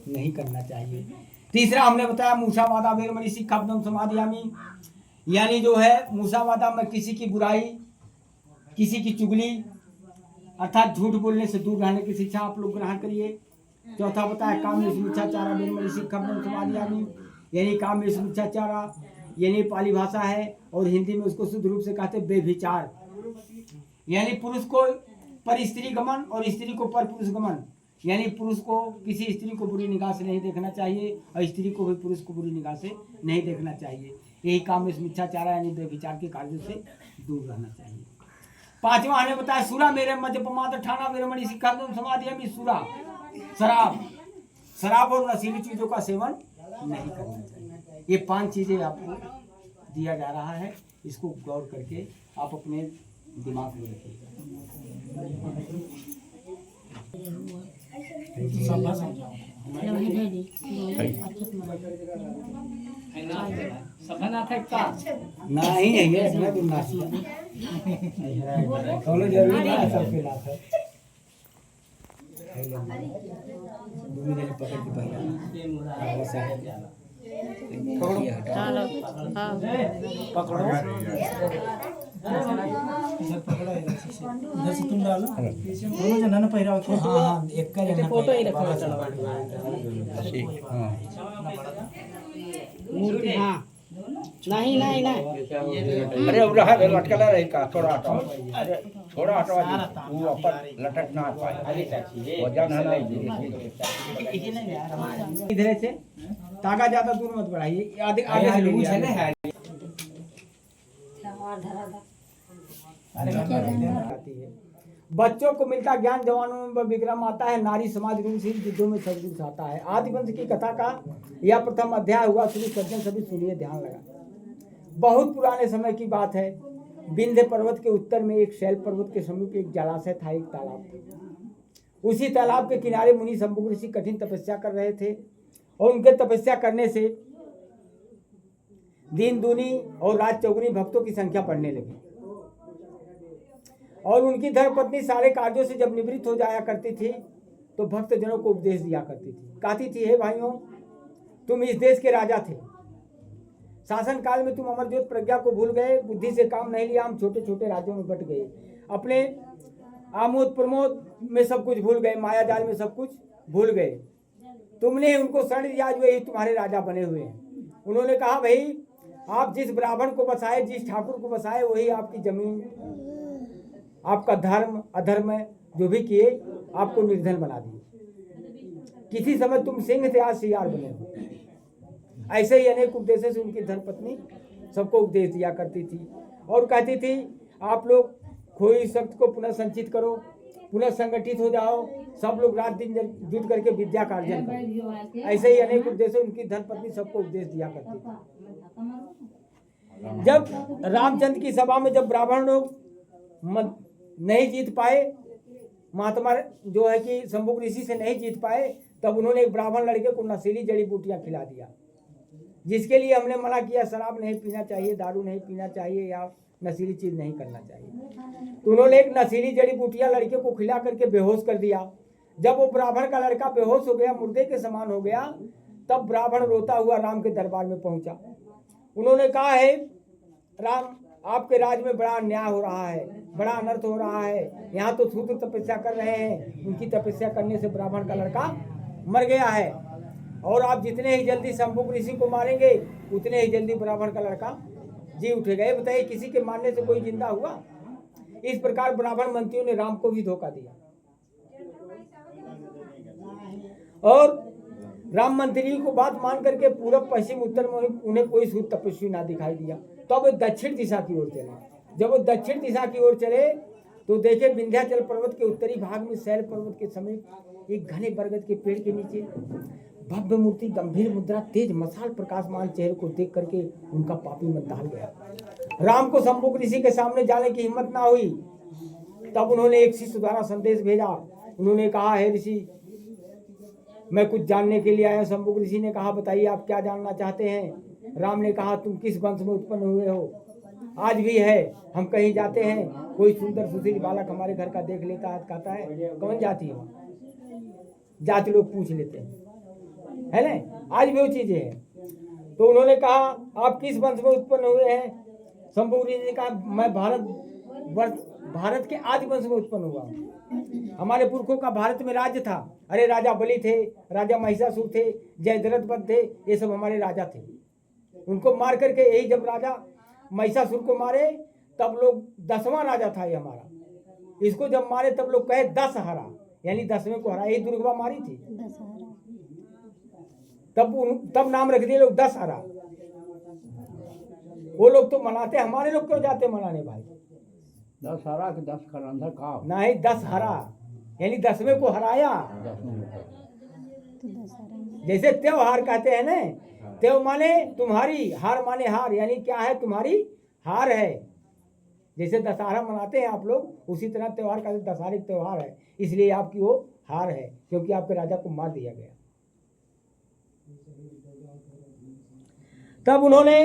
नहीं करना चाहिए। तीसरा हमने बताया मूषावादा वेरमणि सिक्खा समाधियामी, यानी जो है मूषावादा में किसी की बुराई, किसी की चुगली अर्थात झूठ बोलने से दूर रहने की शिक्षा आप लोग ग्रहण करिए। चौथा बताया काम में मिथ्याचारा वेरमणि सिक्खा समाधियामी, यानी काम में मिथ्याचारा यानी पाली भाषा है और हिंदी में उसको शुद्ध रूप से कहते हैं बेविचार, यानी पुरुष को पर स्त्री गमन और स्त्री को पर पुरुष गमन, यानी पुरुष को किसी स्त्री को बुरी निगाह से नहीं देखना चाहिए और स्त्री को भी पुरुष को बुरी निगाह से नहीं देखना चाहिए। यही काम में मिथ्याचार यानी बेविचार के कार्यों से दूर रहना चाहिए। पांचवा हमने बताया सूरा मेरे मध्य प्रमाद ठाना वेरमणि सिक्खा समाधियामी, सूरा शराब और नशीली चीजों का सेवन नहीं करना चाहिए। ये 5 चीजें आपको दिया जा रहा है, इसको गौर करके आप अपने दिमाग में रखिएगा। नहीं है ये दोनों जरूरी ना सबके लाभ है। पकड़ के पहला पकड़ो इधर से तुम डालो दोनों जना ना पहिराओ। हाँ एक का जना फोटो ही रखो ठीक। हाँ मूर्ति हाँ नहीं नहीं नहीं अरे वो रहा लटकला रहेगा थोड़ा हटाओ, अरे थोड़ा हटाओ वो ऊपर लटक ना पाए वजन है नहीं। इधर से ताका ज्यादा दूर मत बढ़ाइए, आगे आगे से लूज है ना है। बच्चों को मिलता ज्ञान जवानों में विक्रम आता है, नारी समाज रूपशील युद्धों में सदगुण आता है। आदि वंश की कथा का यह प्रथम अध्याय हुआ। श्री सज्जन सभी सुनिए ध्यान लगा। बहुत पुराने समय की बात है। विंध्य पर्वत के उत्तर में एक शैल पर्वत के समीप एक जलाशय था, एक तालाब था। उसी तालाब के किनारे मुनि शंभु ऋषि कठिन तपस्या कर रहे थे और उनके तपस्या करने से दिन दूनी और रात चौगुनी भक्तों की संख्या बढ़ने लगी और उनकी धर्मपत्नी सारे कार्यों से जब निवृत्त हो जाया करती थी तो भक्तजनों को उपदेश दिया करती थी। कहती थी, हे भाइयों, तुम इस देश के राजा थे, शासन काल में तुम अमरज्योत प्रज्ञा को भूल गए, बुद्धि से काम नहीं लिया, हम छोटे छोटे राज्यों में बट गए, अपने आमोद प्रमोद में सब कुछ भूल गए, माया जाल में सब कुछ भूल गए। तुमने उनको शरण दिया, जो यही तुम्हारे राजा बने हुए हैं। उन्होंने कहा, भाई आप जिस ब्राह्मण को बसाए, जिस ठाकुर को बसाए, वही आपकी जमीन, आपका धर्म अधर्म जो भी किए आपको निर्धन बना दिए। किसी समय तुम सिंह थे, आज सियार बने हो। ऐसे ही अनेक उपदेशों से उनकी धर्मपत्नी सबको उपदेश दिया करती थी और कहती थी, आप लोग खोई शक्ति को पुनः संचित करो, पुनः संगठित हो जाओ, सब लोग रात दिन जुट करके विद्या का अर्जन करो। ऐसे ही अनेक उपदेशों उनकी धर्मपत्नी सबको उपदेश दिया करती थी। जब रामचंद्र की सभा में जब ब्राह्मण लोग नहीं जीत पाए, महात्मा जो है कि शंभु ऋषि से नहीं जीत पाए, तब उन्होंने एक ब्राह्मण लड़के को नशीली जड़ी बूटियां खिला दिया, जिसके लिए हमने मना किया, शराब नहीं पीना चाहिए, दारू नहीं पीना चाहिए या नशीली चीज नहीं करना चाहिए। तो उन्होंने एक नशीली जड़ी बूटियां लड़के को खिला करके बेहोश कर दिया। जब वो ब्राह्मण का लड़का बेहोश हो गया, मुर्दे के समान हो गया, तब ब्राह्मण रोता हुआ राम के दरबार में पहुंचा। उन्होंने कहा, है राम, आपके राज में बड़ा अन्याय हो रहा है, बड़ा अनर्थ हो रहा है। यहाँ तो शूद्र तपस्या कर रहे हैं, उनकी तपस्या करने से ब्राह्मण का लड़का मर गया है और आप जितने ही जल्दी शंभु ऋषि को मारेंगे उतने ही जल्दी ब्राह्मण का लड़का जी उठेगा। ये बताइए, किसी के मारने से कोई जिंदा हुआ? इस प्रकार ब्राह्मण मंत्रियों ने राम को भी धोखा दिया और राम मंत्री को बात मान करके पूरब पश्चिम उत्तर में उन्हें कोई सूद तपस्वी ना दिखाई दिया। तो अब वो दक्षिण दिशा की ओर चले। जब वो दक्षिण दिशा की ओर चले तो देखे विंध्याचल पर्वत के उत्तरी भाग में शैल पर्वत के समीप एक घने बरगद के पेड़ के नीचे भव्य मूर्ति, गंभीर मुद्रा, तेज मसाल प्रकाशमान चेहरे को देख करके उनका पापी मन दहल गया। राम को शंभु ऋषि के सामने जाने की हिम्मत ना हुई। तब उन्होंने एक शिष्य द्वारा संदेश भेजा। उन्होंने कहा, हे ऋषि, मैं कुछ जानने के लिए आया। शंभु ऋषि ने कहा, बताइए आप क्या जानना चाहते हैं? राम ने कहा, तुम किस वंश में उत्पन्न हुए हो? आज भी है, हम कहीं जाते हैं, कोई सुंदर सुशील बालक हमारे घर का देख लेता है, कहता है कौन जाति है, जाति लोग पूछ लेते हैं। है ना, आज भी वो चीजें हैं। तो उन्होंने कहा आप किस वंश में उत्पन्न हुए हैं? शंभू ऋषि ने कहा मैं भारत के आदि वंश में उत्पन्न हुआ हूँ। हमारे पुरखों का भारत में राज्य था। अरे राजा बलि थे, राजा महिषासुर थे, जयद्रथ थे, ये सब हमारे राजा थे। उनको मार करके यही जब राजा महिषासुर को मारे तब लोग 10वां राजा था ये हमारा। इसको जब मारे तब लोग कहे 10 हरा, यानी 10वें को हरा। यही दुर्गा मारी थी, तब नाम रख दिए लोग 10 हरा। वो लोग तो मनाते, हमारे लोग क्यों जाते मनाने भाई? 10 हरा कि 10 खरंधा का नहीं, 10 हरा यानी 10वें को हराया। जैसे त्योहार कहते हैं ना, त्यों माने तुम्हारी, हार माने हार, यानी क्या है? तुम्हारी हार है। जैसे दशहरा मनाते हैं आप लोग, उसी तरह त्योहार का दशहरा त्योहार है, इसलिए आपकी वो हार है, क्योंकि आपके राजा को मार दिया गया। तब उन्होंने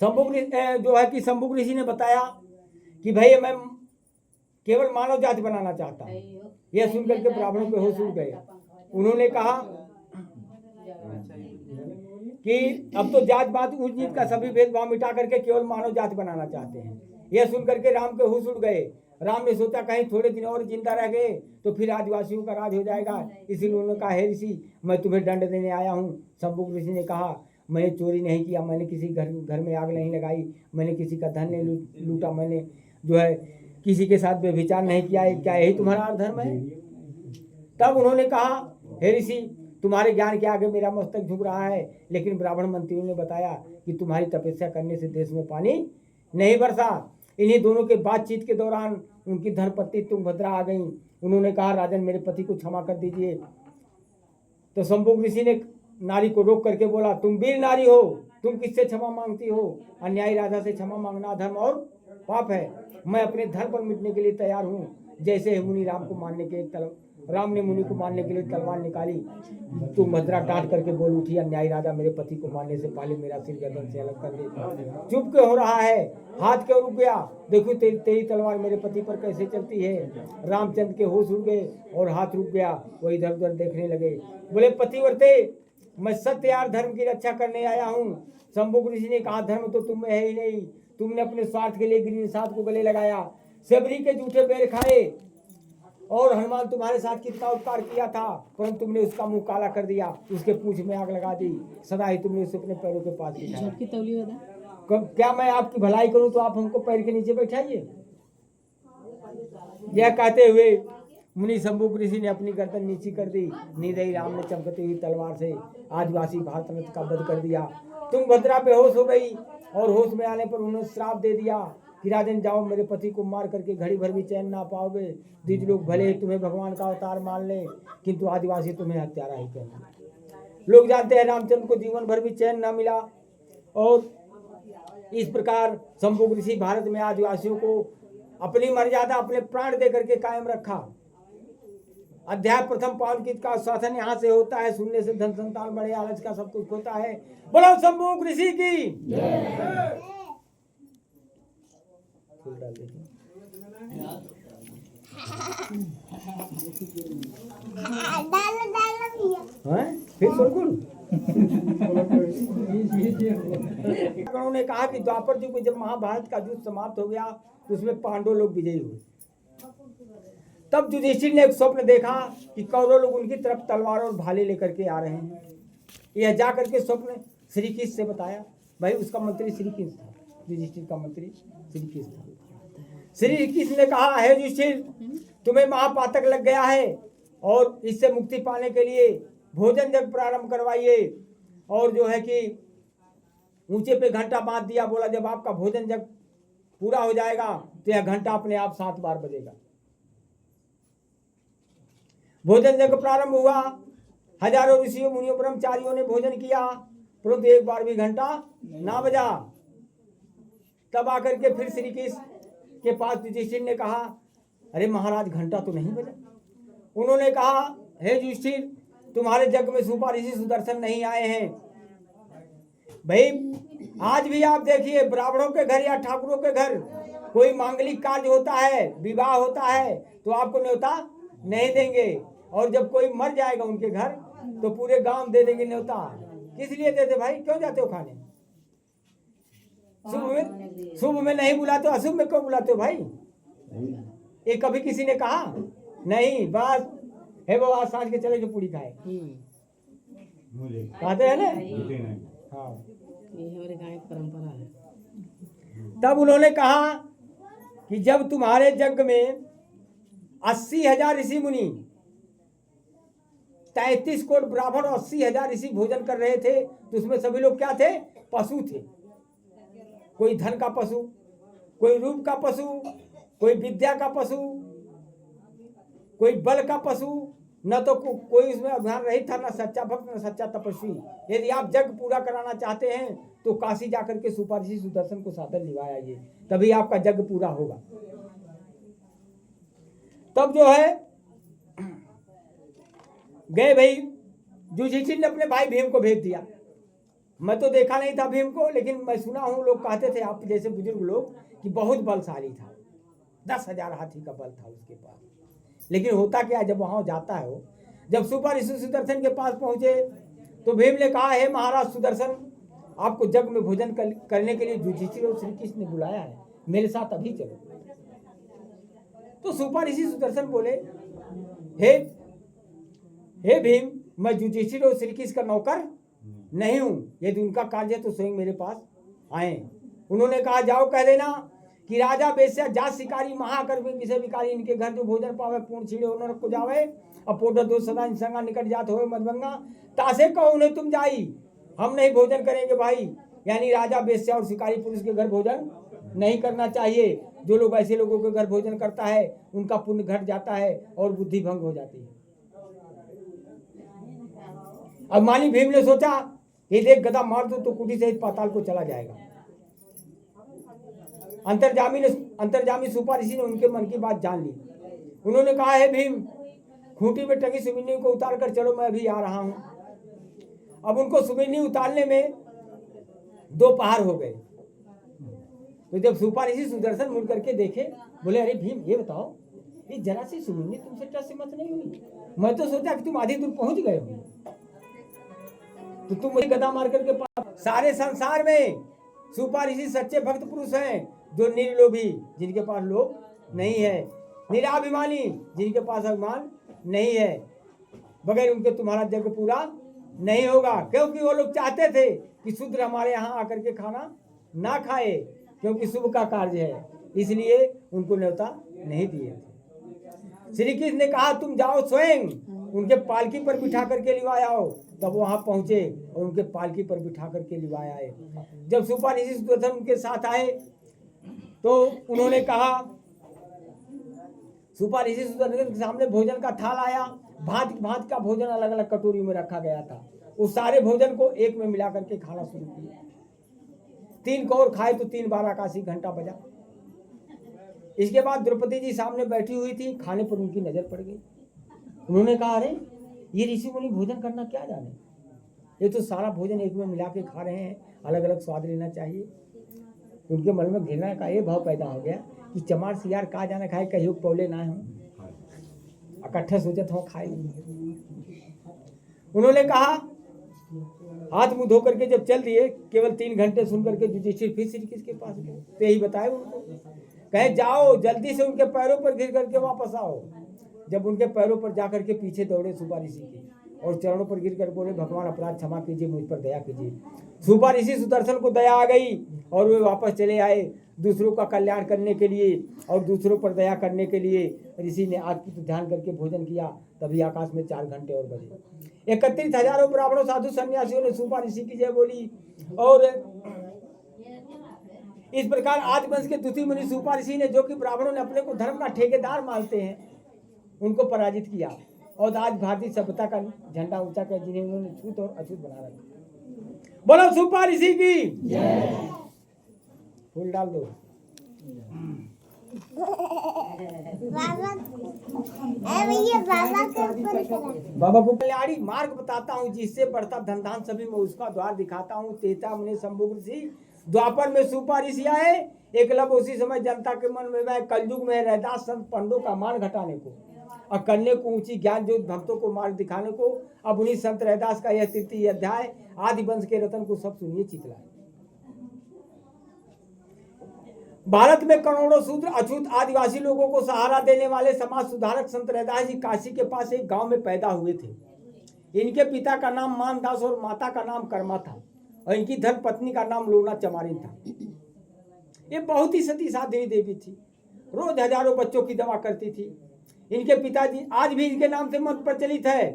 शंभू ऋषि ने बताया कि भाई मैं केवल मानव जाति बनाना चाहता हूँ। यह सुनकर के ब्राह्मणों के होश उड़ गए। उन्होंने कहा कि अब तो जात पात ऊंच नीच का सभी भेदभाव मिटा करके केवल मानव जाति बनाना चाहते हैं। यह सुनकर के राम के होश उड़ गए। राम ने सोचा कहीं थोड़े दिन और जिंदा रह गए तो फिर आदिवासियों का राज हो जाएगा। इसीलिए उन्होंने कहा हे ऋषि, मैं तुम्हें दंड देने आया हूँ। शंभू ऋषि ने कहा मैंने चोरी नहीं किया, मैंने किसी घर में आग नहीं लगाई, मैंने किसी का धन नहीं लूटा, मैंने जो है किसी के साथ व्यभिचार नहीं किया। क्या यही तुम्हारा धर्म है? तब उन्होंने कहा हे ऋषि, तुम्हारे ज्ञान के आगे मेरा मस्तक झुक रहा है, लेकिन ब्राह्मण मंत्रियों ने बताया कि तुम्हारी तपस्या करने से देश में पानी नहीं बरसा। इन्हीं दोनों के बातचीत के दौरान उनकी धर्मपत्नी तुंगभद्रा आ गई। उन्होंने कहा राजन, मेरे पति को क्षमा कर दीजिए। तो शंभू ऋषि ने नारी को रोक करके बोला, तुम वीर नारी हो, तुम किससे क्षमा मांगती हो? अन्यायी राजा से क्षमा मांगना धर्म और पाप है। मैं अपने धर्म पर मिटने के लिए तैयार हूँ। जैसे मुनि राम ने मुनि को मारने के लिए तलवार निकाली, तुंगभद्रा डांट करके बोल उठी, अन्यायी राजा, मेरे पति को मारने से पहले मेरा सिर गर्दन से अलग कर दे। चुप क्यों हो रहा है? हाथ क्यों रुक गया? देखो तेरी तलवार मेरे पति पर कैसे चलती है। रामचंद्र के होश उड़ गए और हाथ रुक गया। वो इधर उधर देखने लगे। बोले पतिव्रते, मैं सत्य और धर्म की रक्षा करने आया हूँ। शंभू ऋषि ने कहा धर्म तो तुम में है ही नहीं, तुमने अपने स्वार्थ के लिए गिरिसात को गले लगाया, सबरी के जूठे पैर खाए, और हनुमान तुम्हारे साथ कितना उपकार किया था, परंतु तुमने उसका मुंह काला कर दिया, उसके पूंछ में आग लगा दी, सदा ही तुमने उसे अपने पैरों के पास बिठाया। क्या मैं आपकी भलाई करूं तो आप हमको पैर के नीचे बैठाइए? यह कहते हुए मुनि शंभू ऋषि ने अपनी गर्दन नीची कर दी। निरही राम ने चमकती हुई तलवार से आदिवासी भारत रत्न का वध कर दिया। तुंगभद्रा बेहोश हो गई और होश में आने पर उन्होंने श्राप दे दिया कि राजन जाओ, मेरे पति को मार करके घड़ी भर भी चैन ना पाओगे। द्विज लोग भले तुम्हें भगवान का अवतार मान ले, किंतु आदिवासी तुम्हें हत्यारा ही कहेंगे। लोग जानते हैं रामचंद्र को जीवन भर भी चैन ना मिला, और इस प्रकार शंभू ऋषि भारत में आदिवासियों को अपनी मर्यादा, अपने प्राण दे करके कायम रखा। अध्याय प्रथम पावनकित का शासन यहाँ से होता है। सुनने से धन संतान बड़े, आलस का सब कुछ होता है। बोलो शंभू ऋषि की। फिर उन्होंने कहा कि द्वापर युग में जब महाभारत का युद्ध समाप्त हो गया तो उसमें पांडव लोग विजयी हुए। तब युधिष्ठिर ने एक स्वप्न देखा कि कौरव लोग उनकी तरफ तलवार और भाले लेकर के आ रहे हैं। यह जा करके स्वप्न श्री कृष्ण से बताया। भाई उसका मंत्री श्री कृष्ण था, युधिष्ठिर का मंत्री श्री कृष्ण था। श्री कृष्ण ने कहा हे युधिष्ठिर, तुम्हें महापातक लग गया है और इससे मुक्ति पाने के लिए भोजन जग प्रारंभ करवाइए। और जो है कि ऊंचे पे घंटा बांध दिया, बोला जब आपका भोजन जग पूरा हो जाएगा तो यह घंटा अपने आप 7 बार बजेगा। भोजन जग प्रारंभ हुआ। हजारों ऋषियों मुनियों ब्रह्मचारियों ने भोजन किया, परंतु एक बार भी घंटा ना बजा। तब आकर के फिर श्री कृष्ण के पास युधिष्ठिर ने कहा अरे महाराज, घंटा तो नहीं बजा। उन्होंने कहा हे युधिष्ठिर, तुम्हारे जग में सुपाऋषि सुदर्शन नहीं आए हैं। भाई आज भी आप देखिए, ब्राह्मणों के घर या ठाकुरों के घर कोई मांगलिक कार्य होता है, विवाह होता है, तो आपको न्योता नहीं देंगे। और जब कोई मर जाएगा उनके घर तो पूरे गांव दे देंगे न्योता। किस लिए देते भाई, क्यों जाते हो खाने? शुभ में नहीं बुलाते हो, अशुभ में क्यों बुलाते हो भाई? ये कभी किसी ने कहा नहीं? बस हे बाबा आज सांझ के चले जो पूरी खाए, कहते हैं ना। हाँ, ये हमारे गाँव की परंपरा है। तब उन्होंने कहा कि जब तुम्हारे यज्ञ में 80,000 ऋषि मुनि, 33 करोड़ ब्राह्मण और 80,000 ऋषि भोजन कर रहे थे, तो उसमें सभी लोग क्या थे? पशु थे। कोई धन का पशु, कोई रूप का पशु, कोई विद्या का पशु, कोई बल का पशु, न तो कोई उसमें अभिमान रहित था, न सच्चा भक्त न सच्चा तपस्वी। यदि आप यज्ञ पूरा कराना चाहते हैं तो काशी जाकर के सुपाऋषि सुदर्शन को सादर निभाया आइए, तभी आपका यज्ञ पूरा होगा। तब जो है गए भाई, युधिष्ठिर ने अपने भाई भीम को भेज दिया। मैं तो देखा नहीं था भीम को, लेकिन मैं सुना हूं, लोग कहते थे आप जैसे बुजुर्ग लोग कि बहुत बलशाली था, 10,000 हाथी का बल था उसके पास। लेकिन होता क्या, जब वहां जाता है, जब सुपाऋषि सुदर्शन के पास पहुंचे तो भीम ने कहा, हे महाराज सुदर्शन, आपको यज्ञ में भोजन करने के लिए युधिष्ठिर और श्री कृष्ण ने बुलाया है, मेरे साथ अभी चलो। तो सुपाऋषि सुदर्शन बोले, हे भीम, मैं युधिष्ठिर और श्री कृष्ण का नौकर नहीं हूं, यदि उनका कार्य है तो स्वयं मेरे पास आए। उन्होंने कहा, जाओ कह देना कि राजा बेस्या जात शिकारी महाकर्मी विषय विकारी, इनके घर जो भोजन पावे पूर्ण छीड़े उन्होंने को जावे, अपोट दो सदा इंसंगा निकट जात होवे मधुबंगा, तासे कहो उन्हें तुम जाई, हम नहीं भोजन करेंगे भाई। यानी राजा बेस्या और शिकारी पुरुष के घर भोजन नहीं करना चाहिए। जो लोग ऐसे लोगों के घर भोजन करता है उनका पुण्य घट जाता है और बुद्धि भंग हो जाती है। अब मानी भीम ने सोचा, ये देख गदा मार दो तो कुटी सहित पाताल को चला जाएगा। अंतर्जामी सुपाऋषि ने उनके मन की बात जान ली। उन्होंने कहा, हे भीम, खूंटी में टंगी सुमिनी को उतार कर चलो, मैं अभी आ रहा हूं। अब उनको सुमिनी उतारने में 2 पहाड़ हो गए। तो जब सुपाऋषि सुदर्शन मुड़ करके देखे, बोले, अरे भीम, ये बताओ, ये जरा सी सुमिनी तुमसे टस मत नहीं हुई? मैं तो सोचा कि तुम आधी दूर पहुंच गए हो, तो तुम मुझे गदा मार करके सारे संसार में सुपाऋषि सच्चे भक्त पुरुष हैं, जो निर्लोभी, जिनके पास लोभ नहीं है, निराभिमानी, जिनके पास अभिमान नहीं है। बगैर उनके तुम्हारा यज्ञ पूरा नहीं होगा, क्योंकि वो लोग चाहते थे कि शूद्र हमारे यहाँ आकर के खाना ना खाए, क्योंकि शुभ का कार्य है, इसलिए उनको न्योता नहीं दिए। श्री कृष्ण ने कहा, तुम जाओ स्वयं उनके पालकी पर बिठा करके लिवाए आओ। तब वहां पहुंचे और उनके पालकी पर बिठा करके लिवाए आए। जब सुपाऋषि सुदर्शन उनके साथ आए तो उन्होंने कहा, सुपाऋषि सुदर्शन के सामने भोजन का थाल आया, भांति भांति का भोजन अलग अलग कटोरी में रखा गया था। उस सारे भोजन को एक में मिला करके खाना शुरू किया। 3 कौर खाए तो 3 बार आकाशी घंटा बजा। इसके बाद द्रौपदी जी सामने बैठी हुई थी, खाने पर उनकी नजर पड़ गई। उन्होंने कहा, अरे ये ऋषि मुनि भोजन करना क्या जाने, ये तो सारा भोजन एक में मिला के खा रहे हैं, अलग अलग स्वाद लेना चाहिए। उनके मन में घृणा का ये भाव पैदा हो गया कि चमार सियार का जाने खाए, कहीं पौले ना हो, इकट्ठे सोचत हो खाए। उन्होंने कहा, हाथ मुंह धो करके जब चल दिए, केवल 3 घंटे सुन करके युधिष्ठिर फिर श्री कृष्ण के पास गए। तो यही बताए उनको, कहे जाओ जल्दी से उनके पैरों पर गिर करके वापस आओ। जब उनके पैरों पर जाकर के पीछे दौड़े सुपाऋषि के और चरणों पर गिर कर बोले, भगवान अपराध क्षमा कीजिए, मुझ पर दया कीजिए। सुपाऋषि सुदर्शन को दया आ गई और वे वापस चले आए दूसरों का कल्याण करने के लिए और दूसरों पर दया करने के लिए। ऋषि ने आत्म ध्यान करके भोजन किया, तभी आकाश में 4 घंटे और बजे। 31,000 ब्राह्मणों साधु सन्यासियों ने सुपाऋषि की जय बोली। और इस प्रकार आदिवंश के द्वितीय मुनि सुपाऋषि ने, जो कि ब्राह्मणों ने अपने को धर्म का ठेकेदार मानते हैं, उनको पराजित किया और आज भारतीय सभ्यता का झंडा ऊंचा किया, जिन्हें उन्होंने छूत और अछूत बना रखा। बोलो सुपाऋषि की फूल डाल दो। बाबा को कल्याणी मार्ग बताता हूँ, जिससे बढ़ता धनधान सभी में उसका द्वार दिखाता हूँ। तेता मुनि शंभु ऋषि द्वापर में सुपाऋषि आए, एकलव्य उसी समय जनता के मन में वह कलयुग में रहदास संत पंडों का मान घटाने को। और करने को ऊंची ज्ञान जो भक्तों को मार्ग दिखाने को। अब उन्हीं संत रैदास का यह तृतीय अध्याय आदि वंश के रतन को सब सुनिए चितलाए। भारत में करोड़ों शूद्र अछूत आदिवासी लोगों को सहारा देने वाले समाज सुधारक संत रैदास जी काशी के पास एक गांव में पैदा हुए थे। इनके पिता का नाम मानदास और माता का नाम कर्मा था और इनकी धर्म पत्नी का नाम लोना चमारिन था। ये बहुत ही सती साध्वी देवी थी, रोज हजारों बच्चों की दवा करती थी। इनके पिताजी आज भी इनके नाम से मत प्रचलित है।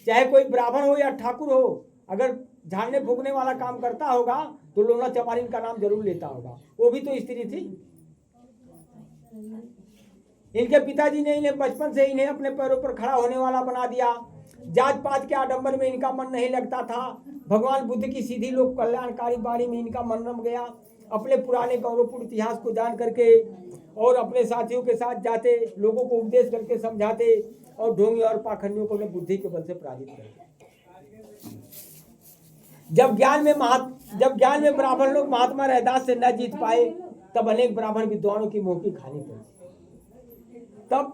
चाहे कोई ब्राह्मण हो या ठाकुर हो, अगर झाड़ने फूकने वाला काम करता होगा तो लोना चमारिन का नाम जरूर लेता होगा। वो भी तो स्त्री थी। इनके पिताजी ने इन्हें बचपन से इन्हें अपने पैरों पर खड़ा होने वाला बना दिया। जात पात के आडंबर में इनका मन नहीं लगता था। भगवान बुद्ध की सीधी लोक कल्याणकारी वाणी में इनका मन रम गया। अपने पुराने गौरवपूर्ण इतिहास को जान करके और अपने साथियों के साथ जाते, लोगों को उपदेश करके समझाते और ढोंगी और पाखंडियों को बुद्धि के बल से पराजित करते। जब ज्ञान में ब्राह्मण लोग महात्मा रैदास से न जीत पाए, तब अनेक ब्राह्मण विद्वानों की मुंह की खानी पड़ी। तब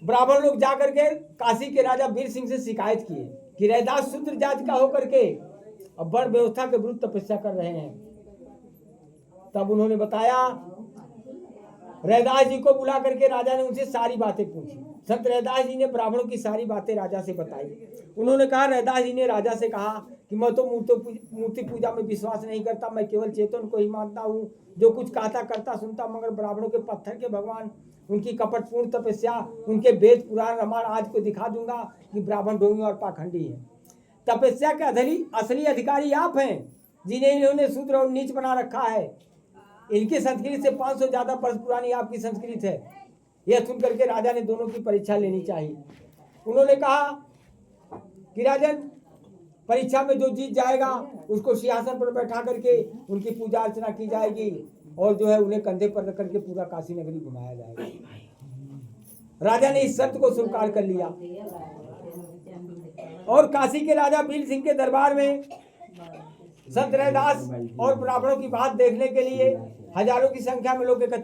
ब्राह्मण लोग जाकर के काशी के राजा वीर सिंह से शिकायत किए कि रैदास शूद्र जाति का होकर के अब वर्ण व्यवस्था के विरुद्ध तपस्या कर रहे हैं। तब उन्होंने बताया, रैदास जी को बुला करके राजा ने उनसे सारी बातें पूछी। संत रैदास जी ने ब्राह्मणों की सारी बातें राजा से बताई। उन्होंने कहा, रैदास जी ने राजा से कहा कि मैं तो मूर्ति पूजा में विश्वास नहीं करता, मैं केवल चेतन को ही मानता हूँ। जो कुछ कहता करता सुनता, मगर ब्राह्मणों के पत्थर के भगवान, उनकी कपटपूर्ण तपस्या, उनके वेद पुराण रामायण आज को दिखा दूंगा कि ब्राह्मण ढोंगी और पाखंडी है। तपस्या के असली अधिकारी आप हैं, जिन्हें इन्होंने शूद्र और नीच बना रखा है। इनकी संस्कृति से 500 ज्यादा वर्ष पुरानी आपकी संस्कृति है। यह सुन करके राजा ने दोनों की परीक्षा लेनी चाहिए। उन्होंने कहा कि राजन, परीक्षा में जो जीत जाएगा उसको सिंहासन पर बैठा करके उनकी पूजा अर्चना की जाएगी और जो है उन्हें कंधे पर रख करके पूरा काशी नगरी घुमाया जाएगा। राजा ने इस शर्त को स्वीकार कर लिया और काशी के राजा वीर सिंह के दरबार में संत रैदास और ब्राह्मणों की बात देखने के लिए हजारों की संख्या में लोग एकत्र